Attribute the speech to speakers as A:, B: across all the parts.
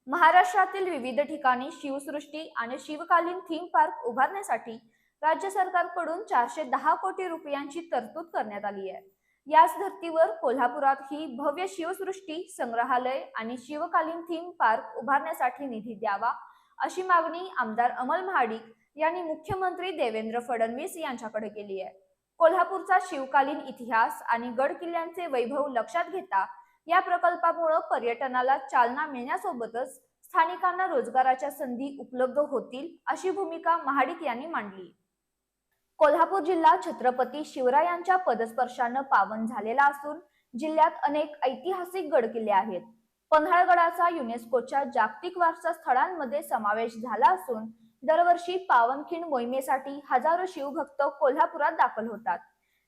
A: महाराष्ट्रातील विविध ठिकाणी शिवसृष्टी आणि शिवकालीन थीम पार्क उभारण्यासाठी राज्य सरकारकडून 410 कोटी रुपयांची तरतूद करण्यात आली आहे। याच धर्तीवर कोल्हापुरात ही भव्य शिवसृष्टी संग्रहालय आणि शिवकालीन थीम पार्क उभारण्यासाठी निधी द्यावा अशी मागणी आमदार अमल महाडिक यांनी मुख्यमंत्री देवेंद्र फडणवीस यांच्याकडे केली आहे। कोल्हापूरचा शिवकालीन इतिहास आणि गड किल्ल्यांचे वैभव लक्षात घेता या प्रकल्पामुळे पर्यटनाला चालना मिळण्यासोबतच स्थानिकांना रोजगाराच्या संधी उपलब्ध होतील अशी भूमिका महाडिक यांनी मांडली। कोल्हापूर जिल्हा छत्रपती शिवरायांच्या पदस्पर्शाने पावन झालेला असून जिल्ह्यात अनेक ऐतिहासिक गडकिल्ले आहेत। पन्हाळगडाचा युनेस्कोच्या जागतिक वारसा स्थळांमध्ये समावेश झाला असून दरवर्षी पावनखिंड मोहिमेसाठी हजारो शिवभक्त कोल्हापुरात दाखल होतात।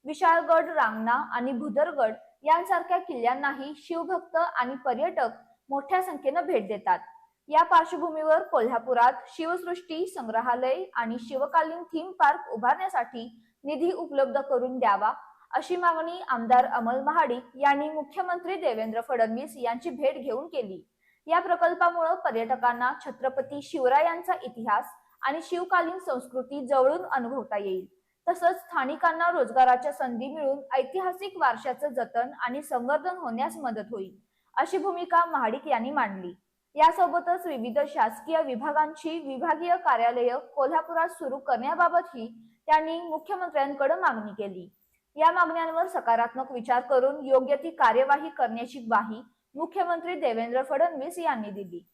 A: विशाळगड, रांगणा आणि भुदरगड यांसारख्या किल्ल्यांनाही शिवभक्त आणि पर्यटक मोठ्या संख्येने भेट देतात। या पार्श्वभूमीवर कोल्हापुरात शिवसृष्टी संग्रहालय आणि शिवकालीन थीम पार्क उभारण्यासाठी निधी उपलब्ध करून द्यावा अशी मागणी आमदार अमल महाडिक यांनी मुख्यमंत्री देवेंद्र फडणवीस यांची भेट घेऊन केली। या प्रकल्पामुळे पर्यटकांना छत्रपती शिवरायांचा इतिहास आणि शिवकालीन संस्कृती जवळून अनुभवता येईल। तसंच स्थानिकांना रोजगाराच्या संधी मिळून ऐतिहासिक वारशाचं जतन आणि संवर्धन होण्यास मदत होईल अशी भूमिका महाडिक यांनी मांडली। यासोबतच विविध शासकीय विभागांची विभागीय कार्यालये कोल्हापुरात सुरू करण्याबाबतही त्यांनी मुख्यमंत्र्यांकडे मागणी केली। या मागण्यांवर सकारात्मक विचार करून योग्य ती कार्यवाही करण्याची ग्वाही मुख्यमंत्री देवेंद्र फडणवीस यांनी दिली।